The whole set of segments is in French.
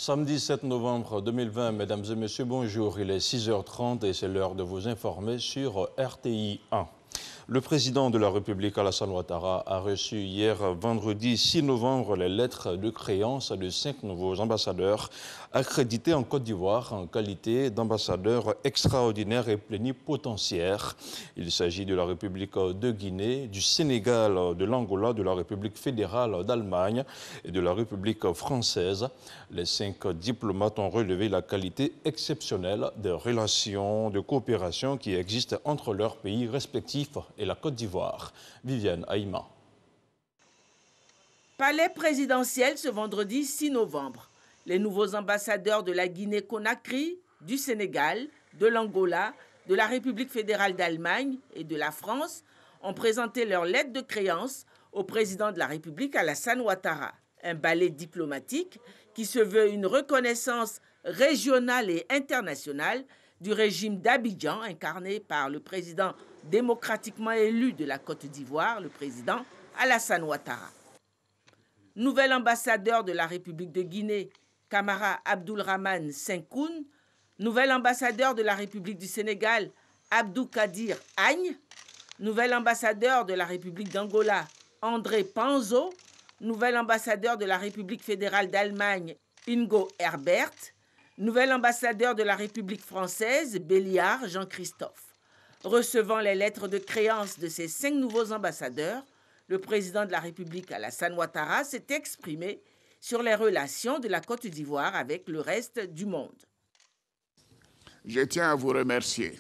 Samedi 7 novembre 2020, mesdames et messieurs, bonjour. Il est 6h30 et c'est l'heure de vous informer sur RTI 1. Le président de la République, Alassane Ouattara, a reçu hier, vendredi 6 novembre, les lettres de créance de 5 nouveaux ambassadeurs accrédités en Côte d'Ivoire en qualité d'ambassadeurs extraordinaires et plénipotentiaires. Il s'agit de la République de Guinée, du Sénégal, de l'Angola, de la République fédérale d'Allemagne et de la République française. Les 5 diplomates ont relevé la qualité exceptionnelle des relations de coopération qui existent entre leurs pays respectifs et la Côte d'Ivoire. Viviane Aïma. Palais présidentiel ce vendredi 6 novembre. Les nouveaux ambassadeurs de la Guinée-Conakry, du Sénégal, de l'Angola, de la République fédérale d'Allemagne et de la France ont présenté leur lettre de créance au président de la République, Alassane Ouattara. Un ballet diplomatique qui se veut une reconnaissance régionale et internationale du régime d'Abidjan, incarné par le président démocratiquement élu de la Côte d'Ivoire, le président Alassane Ouattara. Nouvel ambassadeur de la République de Guinée, Camara Abdoulrahmane Senkoun. Nouvel ambassadeur de la République du Sénégal, Abdou Kadir Agne. Nouvel ambassadeur de la République d'Angola, André Panzo. Nouvel ambassadeur de la République fédérale d'Allemagne, Ingo Herbert. Nouvel ambassadeur de la République française, Béliard Jean-Christophe. Recevant les lettres de créance de ces 5 nouveaux ambassadeurs, le président de la République, Alassane Ouattara, s'est exprimé sur les relations de la Côte d'Ivoire avec le reste du monde. Je tiens à vous remercier,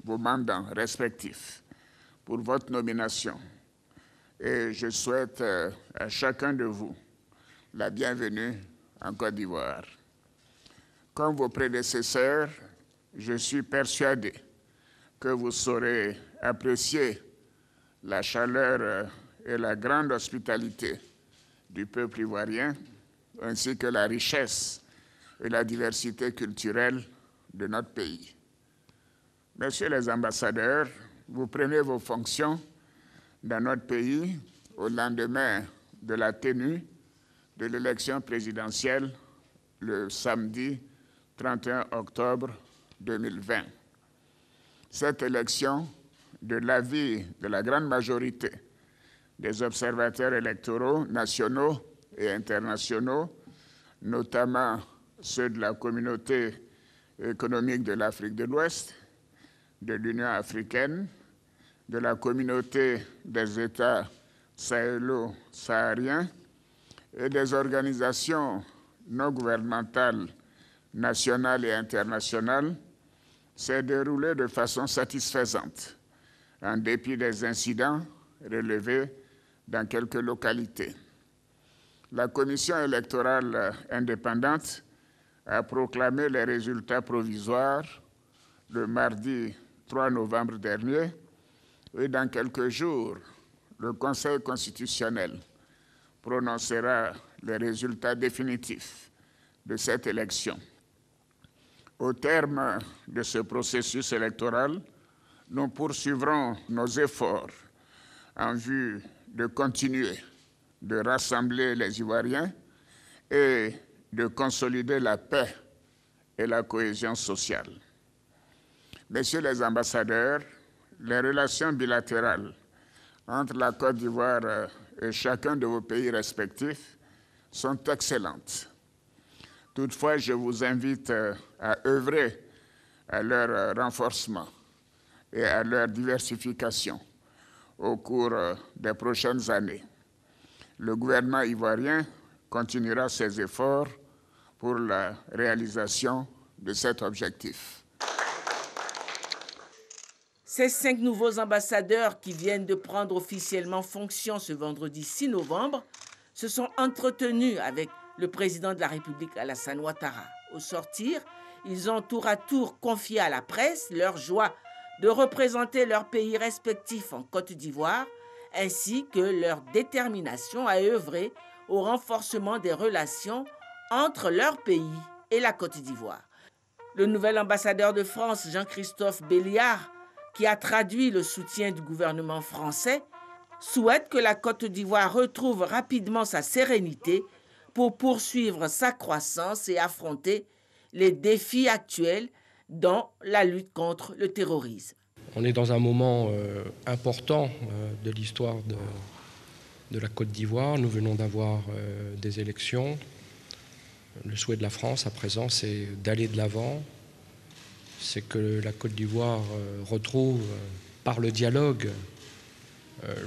vos mandants respectifs pour votre nomination. Et je souhaite à chacun de vous la bienvenue en Côte d'Ivoire. Comme vos prédécesseurs, je suis persuadé que vous saurez apprécier la chaleur et la grande hospitalité du peuple ivoirien, ainsi que la richesse et la diversité culturelle de notre pays. Messieurs les ambassadeurs, vous prenez vos fonctions dans notre pays au lendemain de la tenue de l'élection présidentielle le samedi 31 octobre 2020. Cette élection, de l'avis de la grande majorité des observateurs électoraux nationaux et internationaux, notamment ceux de la communauté économique de l'Afrique de l'Ouest, de l'Union africaine, de la communauté des États sahélo-sahariens et des organisations non gouvernementales nationales et internationales, s'est déroulée de façon satisfaisante, en dépit des incidents relevés dans quelques localités. La Commission électorale indépendante a proclamé les résultats provisoires le mardi 3 novembre dernier et dans quelques jours, le Conseil constitutionnel prononcera les résultats définitifs de cette élection. Au terme de ce processus électoral, nous poursuivrons nos efforts en vue de continuer de rassembler les Ivoiriens et de consolider la paix et la cohésion sociale. Messieurs les ambassadeurs, les relations bilatérales entre la Côte d'Ivoire et chacun de vos pays respectifs sont excellentes. Toutefois, je vous invite à œuvrer à leur renforcement et à leur diversification au cours des prochaines années. Le gouvernement ivoirien continuera ses efforts pour la réalisation de cet objectif. Ces 5 nouveaux ambassadeurs qui viennent de prendre officiellement fonction ce vendredi 6 novembre se sont entretenus avec le président de la République, Alassane Ouattara. Au sortir, ils ont tour à tour confié à la presse leur joie de représenter leurs pays respectifs en Côte d'Ivoire, ainsi que leur détermination à œuvrer au renforcement des relations entre leur pays et la Côte d'Ivoire. Le nouvel ambassadeur de France, Jean-Christophe Béliard, qui a traduit le soutien du gouvernement français, souhaite que la Côte d'Ivoire retrouve rapidement sa sérénité pour poursuivre sa croissance et affronter les défis actuels dans la lutte contre le terrorisme. On est dans un moment important de l'histoire de la Côte d'Ivoire. Nous venons d'avoir des élections. Le souhait de la France à présent, c'est d'aller de l'avant. C'est que la Côte d'Ivoire retrouve par le dialogue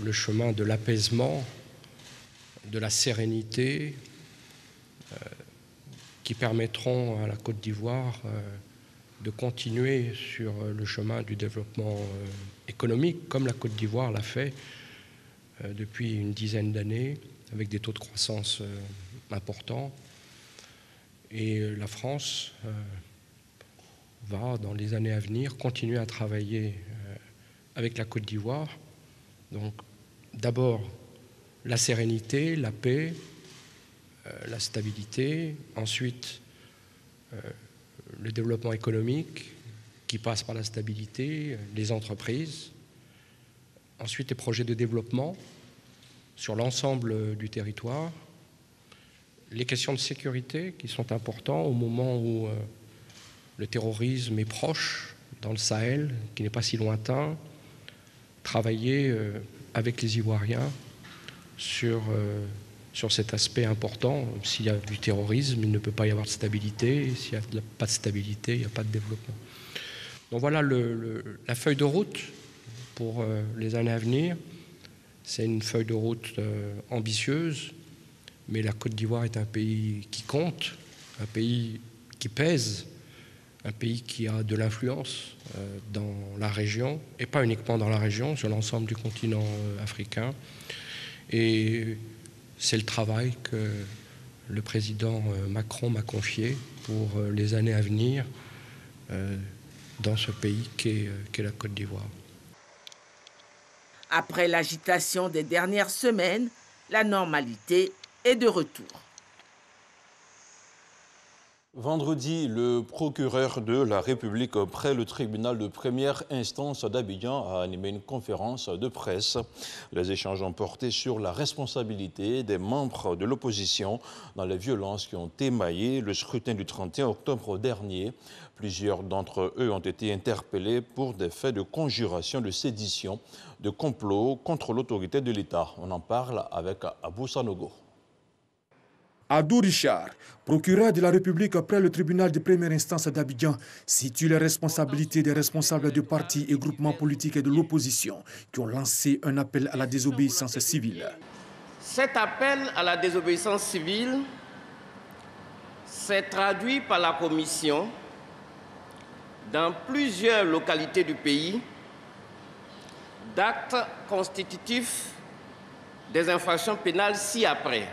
le chemin de l'apaisement, de la sérénité, qui permettront à la Côte d'Ivoire de continuer sur le chemin du développement économique, comme la Côte d'Ivoire l'a fait depuis une dizaine d'années, avec des taux de croissance importants. Et la France va, dans les années à venir, continuer à travailler avec la Côte d'Ivoire. Donc, d'abord, la sérénité, la paix, la stabilité, ensuite le développement économique qui passe par la stabilité, les entreprises, ensuite les projets de développement sur l'ensemble du territoire, les questions de sécurité qui sont importantes au moment où le terrorisme est proche dans le Sahel, qui n'est pas si lointain, travailler avec les Ivoiriens sur cet aspect important. S'il y a du terrorisme, il ne peut pas y avoir de stabilité. S'il n'y a pas de stabilité, il n'y a pas de développement. Donc voilà la feuille de route pour les années à venir. C'est une feuille de route ambitieuse, mais la Côte d'Ivoire est un pays qui compte, un pays qui pèse, un pays qui a de l'influence dans la région, et pas uniquement dans la région, sur l'ensemble du continent africain. Et c'est le travail que le président Macron m'a confié pour les années à venir dans ce pays qu'est la Côte d'Ivoire. Après l'agitation des dernières semaines, la normalité est de retour. Vendredi, le procureur de la République près le tribunal de première instance d'Abidjan a animé une conférence de presse. Les échanges ont porté sur la responsabilité des membres de l'opposition dans les violences qui ont émaillé le scrutin du 31 octobre dernier. Plusieurs d'entre eux ont été interpellés pour des faits de conjuration, de sédition, de complot contre l'autorité de l'État. On en parle avec Abou Sanogo. Abdou Richard, procureur de la République près le tribunal de première instance d'Abidjan, situe les responsabilités des responsables de partis et groupements politiques et de l'opposition qui ont lancé un appel à la désobéissance civile. Cet appel à la désobéissance civile s'est traduit par la commission dans plusieurs localités du pays d'actes constitutifs des infractions pénales ci-après.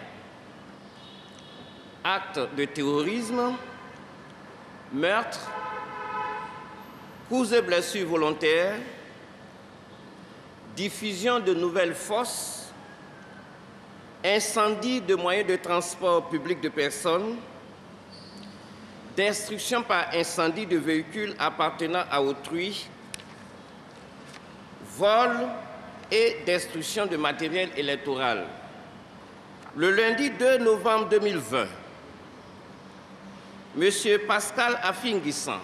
Actes de terrorisme, meurtres, coups et blessures volontaires, diffusion de nouvelles fausses, incendie de moyens de transport public de personnes, destruction par incendie de véhicules appartenant à autrui, vol et destruction de matériel électoral. Le lundi 2 novembre 2020, M. Pascal Affi-N'Guessan,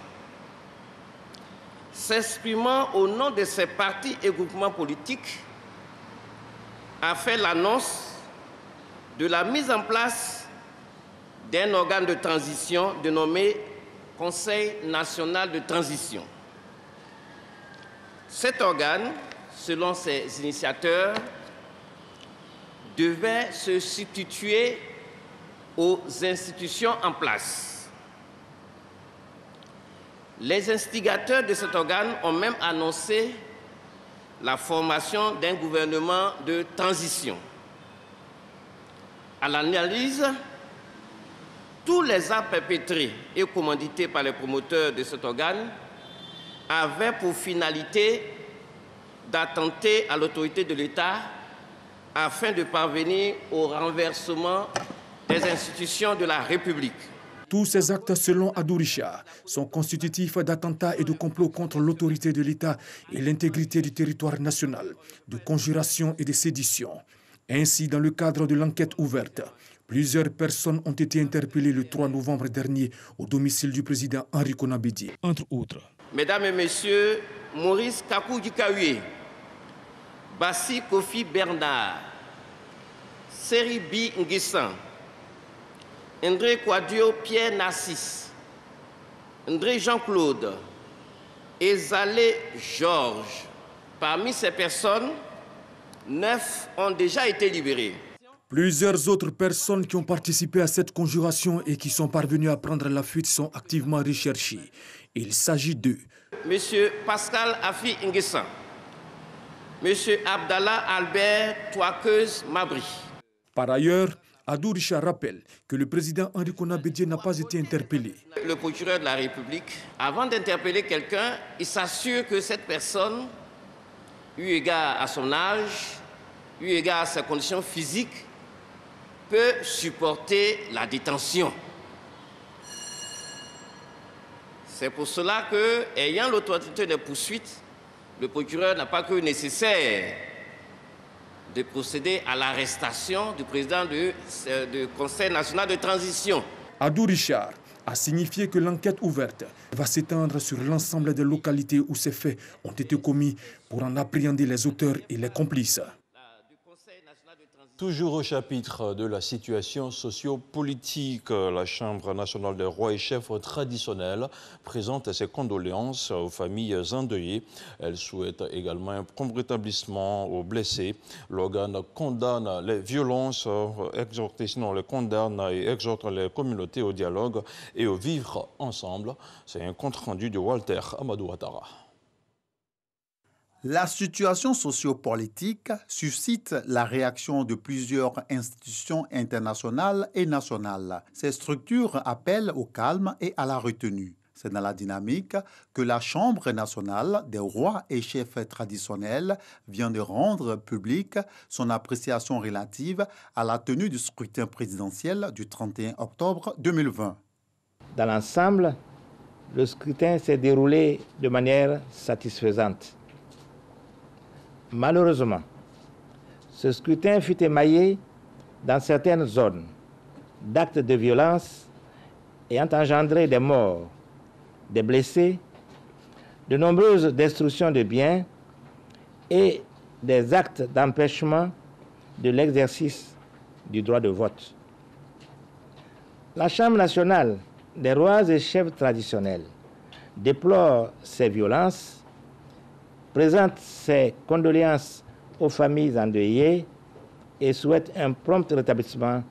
s'exprimant au nom de ses partis et groupements politiques, a fait l'annonce de la mise en place d'un organe de transition dénommé Conseil national de transition. Cet organe, selon ses initiateurs, devait se substituer aux institutions en place. Les instigateurs de cet organe ont même annoncé la formation d'un gouvernement de transition. À l'analyse, tous les actes perpétrés et commandités par les promoteurs de cet organe avaient pour finalité d'attenter à l'autorité de l'État afin de parvenir au renversement des institutions de la République. Tous ces actes, selon Abdou Richard, sont constitutifs d'attentats et de complots contre l'autorité de l'État et l'intégrité du territoire national, de conjuration et de sédition. Ainsi, dans le cadre de l'enquête ouverte, Plusieurs personnes ont été interpellées le 3 novembre dernier au domicile du président Henri Konan Bédié, entre autres. Mesdames et Messieurs, Maurice Kakou Dikaoué, Bassi Kofi Bernard, Seribi Nguessan, André Kwadio Pierre Narcisse, André Jean-Claude, Ezalé Georges. Parmi ces personnes, 9 ont déjà été libérés. Plusieurs autres personnes qui ont participé à cette conjuration et qui sont parvenues à prendre la fuite sont activement recherchées. Il s'agit d'eux. Monsieur Pascal Afi Nguessan, Monsieur Abdallah Albert Touakeuse Mabri. Par ailleurs, Adou Richard rappelle que le président Henri Konan Bédié n'a pas été interpellé. Le procureur de la République, avant d'interpeller quelqu'un, il s'assure que cette personne, eu égard à son âge, eu égard à ses conditions physiques, peut supporter la détention. C'est pour cela que, ayant l'autorité des poursuites, le procureur n'a pas cru nécessaire de procéder à l'arrestation du président du Conseil national de transition. Adou Richard a signifié que l'enquête ouverte va s'étendre sur l'ensemble des localités où ces faits ont été commis pour en appréhender les auteurs et les complices. Toujours au chapitre de la situation socio-politique, la Chambre nationale des rois et chefs traditionnels présente ses condoléances aux familles endeuillées. Elle souhaite également un prompt rétablissement aux blessés. L'organe condamne les violences, exhorte les communautés au dialogue et au vivre ensemble. C'est un compte-rendu de Walter Amadou Ouattara. La situation sociopolitique suscite la réaction de plusieurs institutions internationales et nationales. Ces structures appellent au calme et à la retenue. C'est dans la dynamique que la Chambre nationale des rois et chefs traditionnels vient de rendre publique son appréciation relative à la tenue du scrutin présidentiel du 31 octobre 2020. Dans l'ensemble, le scrutin s'est déroulé de manière satisfaisante. Malheureusement, ce scrutin fut émaillé dans certaines zones d'actes de violence ayant engendré des morts, des blessés, de nombreuses destructions de biens et des actes d'empêchement de l'exercice du droit de vote. La Chambre nationale des rois et chefs traditionnels déplore ces violences, présente ses condoléances aux familles endeuillées et souhaite un prompt rétablissement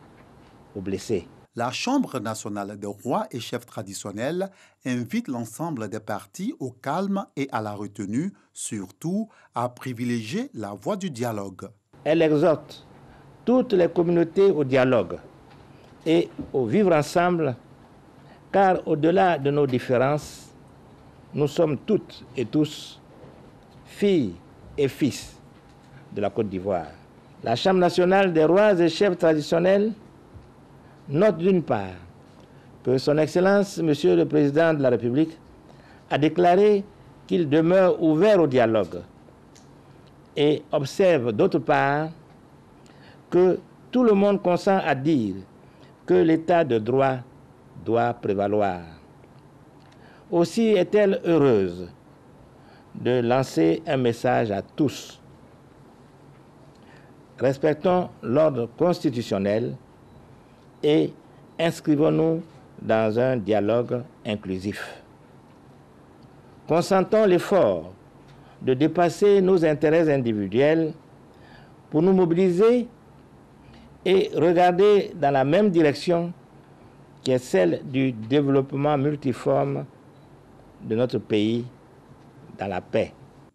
aux blessés. La Chambre nationale des rois et chefs traditionnels invite l'ensemble des partis au calme et à la retenue, surtout à privilégier la voie du dialogue. Elle exhorte toutes les communautés au dialogue et au vivre ensemble, car au-delà de nos différences, nous sommes toutes et tous filles et fils de la Côte d'Ivoire. La Chambre nationale des rois et chefs traditionnels note d'une part que son Excellence, Monsieur le Président de la République, a déclaré qu'il demeure ouvert au dialogue et observe d'autre part que tout le monde consent à dire que l'état de droit doit prévaloir. Aussi est-elle heureuse de lancer un message à tous. Respectons l'ordre constitutionnel et inscrivons-nous dans un dialogue inclusif. Consentons l'effort de dépasser nos intérêts individuels pour nous mobiliser et regarder dans la même direction qui est celle du développement multiforme de notre pays dans la paix.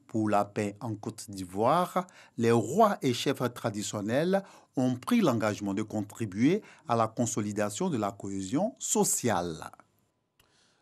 Pour la paix en Côte d'Ivoire, les rois et chefs traditionnels ont pris l'engagement de contribuer à la consolidation de la cohésion sociale.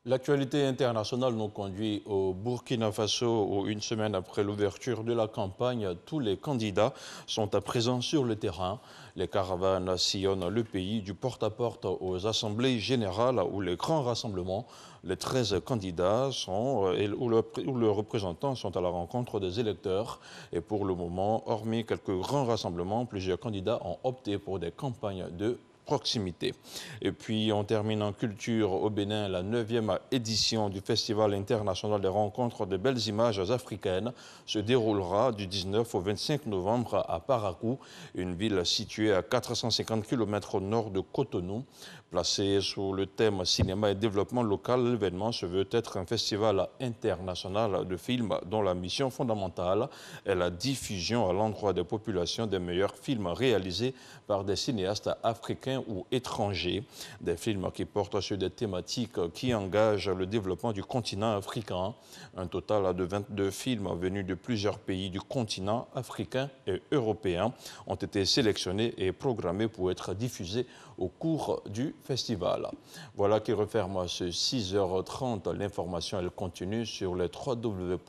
L'actualité internationale nous conduit au Burkina Faso où, une semaine après l'ouverture de la campagne, tous les candidats sont à présent sur le terrain. Les caravanes sillonnent le pays du porte-à-porte aux assemblées générales ou les grands rassemblements. Les 13 candidats ou leurs représentants sont à la rencontre des électeurs. Et pour le moment, hormis quelques grands rassemblements, plusieurs candidats ont opté pour des campagnes de proximité. Et puis on termine en culture au Bénin, la 9e édition du Festival international des rencontres de belles images africaines se déroulera du 19 au 25 novembre à Parakou, une ville située à 450 km au nord de Cotonou. Placé sous le thème cinéma et développement local, l'événement se veut être un festival international de films dont la mission fondamentale est la diffusion à l'endroit des populations des meilleurs films réalisés par des cinéastes africains ou étrangers. Des films qui portent sur des thématiques qui engagent le développement du continent africain. Un total de 22 films venus de plusieurs pays du continent africain et européen ont été sélectionnés et programmés pour être diffusés au cours du festival. Voilà qui referme ce 6h30. L'information, elle continue sur le www.rti.ci.